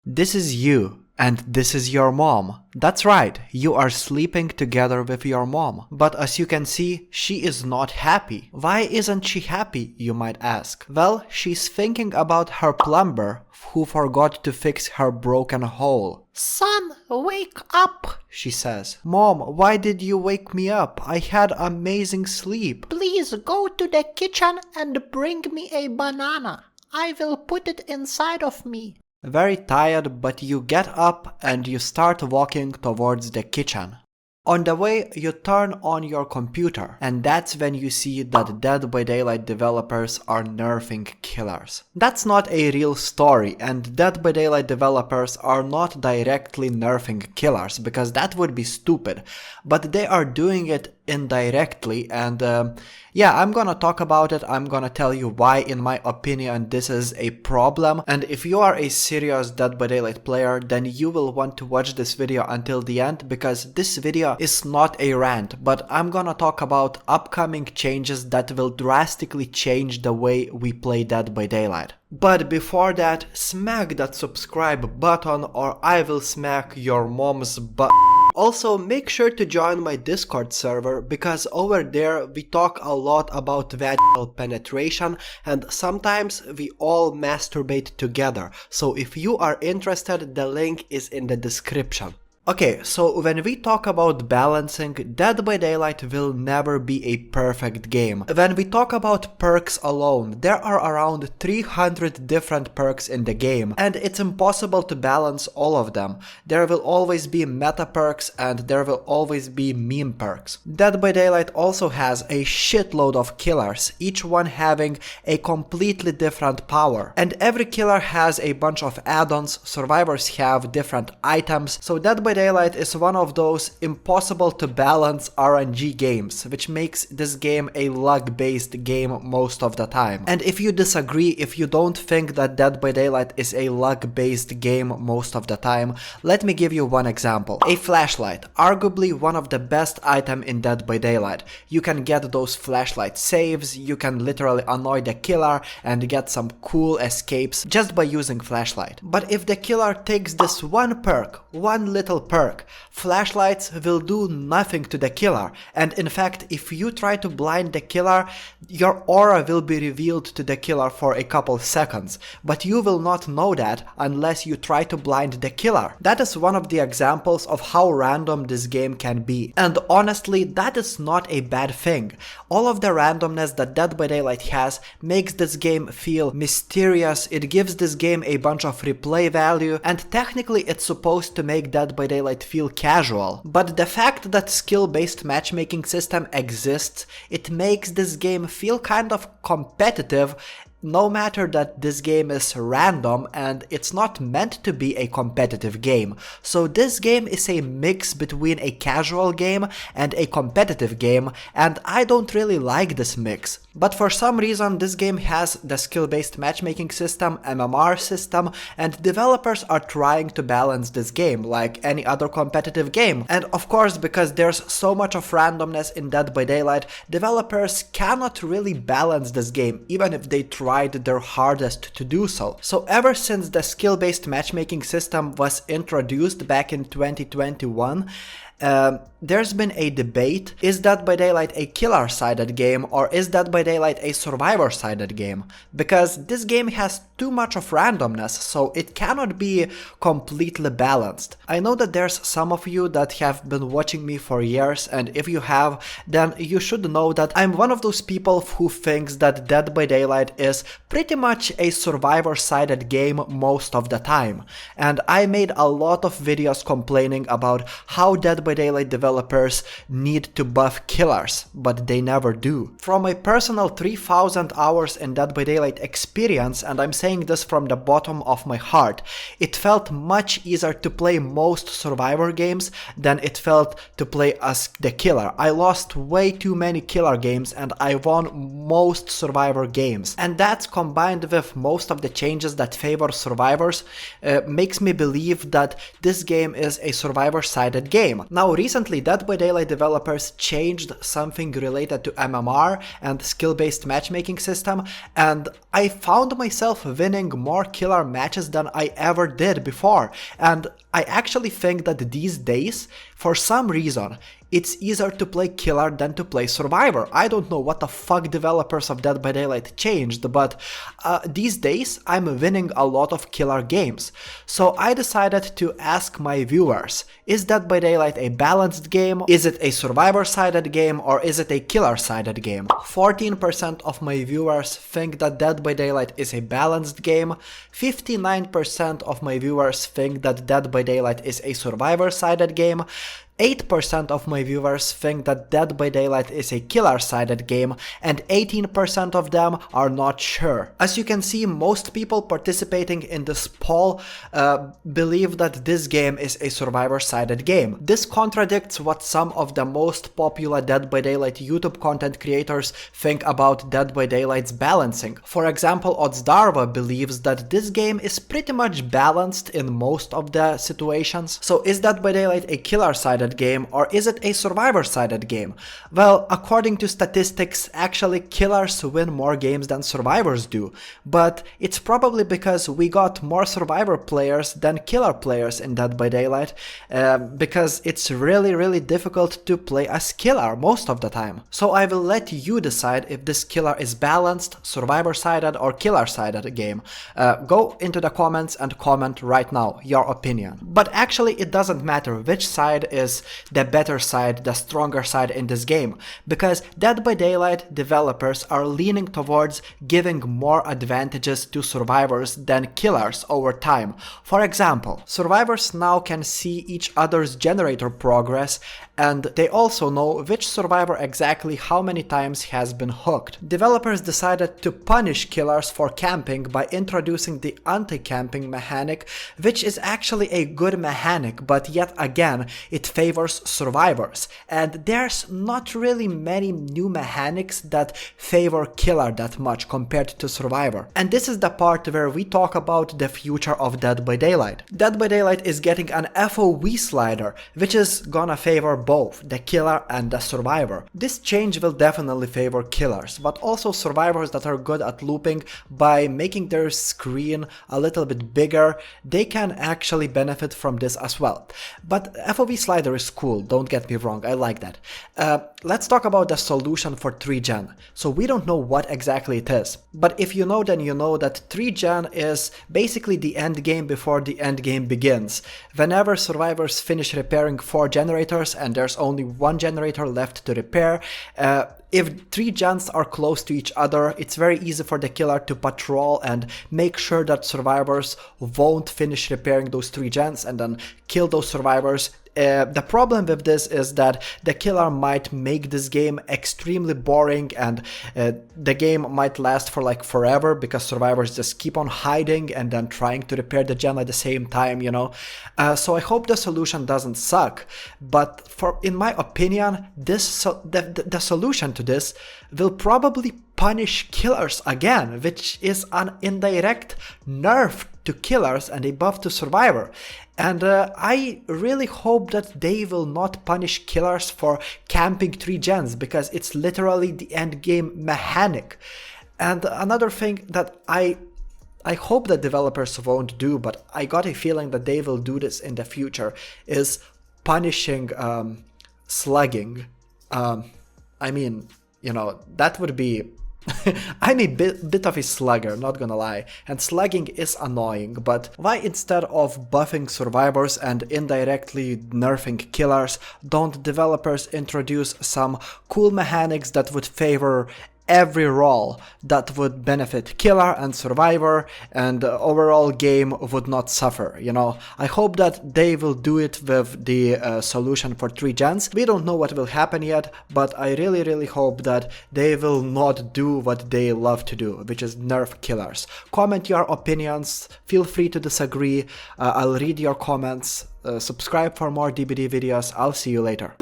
This is you, and this is your mom. That's right, you are sleeping together with your mom. But as you can see, she is not happy. Why isn't she happy, you might ask? Well, she's thinking about her plumber who forgot to fix her broken hole. Son, wake up, she says. Mom, why did you wake me up? I had amazing sleep. Please go to the kitchen and bring me a banana. I will put it inside of me. Very tired, but you get up and you start walking towards the kitchen. On the way, you turn on your computer, and that's when you see that Dead by Daylight developers are nerfing killers. That's not a real story, and Dead by Daylight developers are not directly nerfing killers, because that would be stupid, but they are doing it indirectly, and yeah, I'm gonna talk about it. I'm gonna tell you why, in my opinion, this is a problem. And if you are a serious Dead by Daylight player, then you will want to watch this video until the end, because this video is not a rant, but I'm gonna talk about upcoming changes that will drastically change the way we play Dead by Daylight. But before that, smack that subscribe button or I will smack your mom's butt. Also, make sure to join my Discord server, because over there we talk a lot about vaginal penetration and sometimes we all masturbate together. So if you are interested, the link is in the description. Okay, so when we talk about balancing, Dead by Daylight will never be a perfect game. When we talk about perks alone, there are around 300 different perks in the game, and it's impossible to balance all of them. There will always be meta perks and there will always be meme perks. Dead by Daylight also has a shitload of killers, each one having a completely different power. And every killer has a bunch of add-ons, survivors have different items, so Dead by Daylight is one of those impossible to balance RNG games, which makes this game a luck-based game most of the time. And if you disagree, if you don't think that Dead by Daylight is a luck-based game most of the time, let me give you one example. A flashlight, arguably one of the best items in Dead by Daylight. You can get those flashlight saves, you can literally annoy the killer and get some cool escapes just by using flashlight. But if the killer takes this one perk, one little perk, flashlights will do nothing to the killer, and in fact, if you try to blind the killer, your aura will be revealed to the killer for a couple seconds, but you will not know that unless you try to blind the killer. That is one of the examples of how random this game can be, and honestly, that is not a bad thing. All of the randomness that Dead by Daylight has makes this game feel mysterious, it gives this game a bunch of replay value, and technically it's supposed to make Dead by Daylight feel casual. But the fact that skill-based matchmaking system exists, it makes this game feel kind of competitive, no matter that this game is random and it's not meant to be a competitive game. So this game is a mix between a casual game and a competitive game, and I don't really like this mix. But for some reason this game has the skill-based matchmaking system, MMR system, and developers are trying to balance this game like any other competitive game. And of course, because there's so much of randomness in Dead by Daylight, developers cannot really balance this game, even if they tried their hardest to do so. So ever since the skill-based matchmaking system was introduced back in 2021, there's been a debate, is Dead by Daylight a killer-sided game or is Dead by Daylight a survivor-sided game? Because this game has too much of randomness, so it cannot be completely balanced. I know that there's some of you that have been watching me for years, and if you have, then you should know that I'm one of those people who thinks that Dead by Daylight is pretty much a survivor-sided game most of the time. And I made a lot of videos complaining about how Dead by Daylight developers need to buff killers, but they never do. From my personal 3000 hours in Dead by Daylight experience, and I'm saying this from the bottom of my heart, it felt much easier to play most survivor games than it felt to play as the killer. I lost way too many killer games and I won most survivor games. And that's combined with most of the changes that favor survivors makes me believe that this game is a survivor-sided game. Now recently Dead by Daylight developers changed something related to MMR and skill-based matchmaking system, and I found myself winning more killer matches than I ever did before, and I actually think that these days, for some reason, it's easier to play killer than to play survivor. I don't know what the fuck developers of Dead by Daylight changed, but these days I'm winning a lot of killer games. So I decided to ask my viewers, is Dead by Daylight a balanced game? Is it a survivor-sided game, or is it a killer-sided game? 14% of my viewers think that Dead by Daylight is a balanced game. 59% of my viewers think that Dead by Daylight is a survivor-sided game. 8% of my viewers think that Dead by Daylight is a killer-sided game, and 18% of them are not sure. As you can see, most people participating in this poll believe that this game is a survivor-sided game. This contradicts what some of the most popular Dead by Daylight YouTube content creators think about Dead by Daylight's balancing. For example, otzdarwa believes that this game is pretty much balanced in most of the situations. So is Dead by Daylight a killer-sided game, or is it a survivor-sided game? Well, according to statistics, actually killers win more games than survivors do, but it's probably because we got more survivor players than killer players in Dead by Daylight, because it's really difficult to play as killer most of the time. So I will let you decide if this killer is balanced, survivor-sided or killer-sided game. Go into the comments and comment right now your opinion. But actually it doesn't matter which side is the better side, the stronger side in this game, because Dead by Daylight developers are leaning towards giving more advantages to survivors than killers over time. For example, survivors now can see each other's generator progress, and they also know which survivor exactly how many times has been hooked. Developers decided to punish killers for camping by introducing the anti-camping mechanic, which is actually a good mechanic, but yet again it favors survivors, and there's not really many new mechanics that favor killer that much compared to survivor. And this is the part where we talk about the future of Dead by Daylight. Dead by Daylight is getting an FOV slider, which is gonna favor both the killer and the survivor. This change will definitely favor killers, but also survivors that are good at looping. By making their screen a little bit bigger, they can actually benefit from this as well. But FOV slider is cool, don't get me wrong, I like that. Let's talk about the solution for 3gen. So we don't know what exactly it is, but if you know, then you know that 3gen is basically the end game before the end game begins. Whenever survivors finish repairing 4 generators and there's only 1 generator left to repair, if 3 gens are close to each other, it's very easy for the killer to patrol and make sure that survivors won't finish repairing those 3 gens and then kill those survivors. The problem with this is that the killer might make this game extremely boring, and the game might last for like forever because survivors just keep on hiding and then trying to repair the gen at the same time, you know. So I hope the solution doesn't suck, but in my opinion, the solution to this will probably punish killers again, which is an indirect nerf to killers and a buff to survivor. And I really hope that they will not punish killers for camping 3 gens, because it's literally the end game mechanic. And another thing that I hope that developers won't do, but I got a feeling that they will do this in the future, is punishing slugging. I mean, you know, that would be... I'm a bit of a slugger, not gonna lie, and slugging is annoying, but why instead of buffing survivors and indirectly nerfing killers, don't developers introduce some cool mechanics that would favor every role, that would benefit killer and survivor, and the overall game would not suffer, you know? I hope that they will do it with the solution for 3 gens. We don't know what will happen yet, but I really hope that they will not do what they love to do, which is nerf killers. Comment your opinions, feel free to disagree, I'll read your comments, subscribe for more DBD videos, I'll see you later.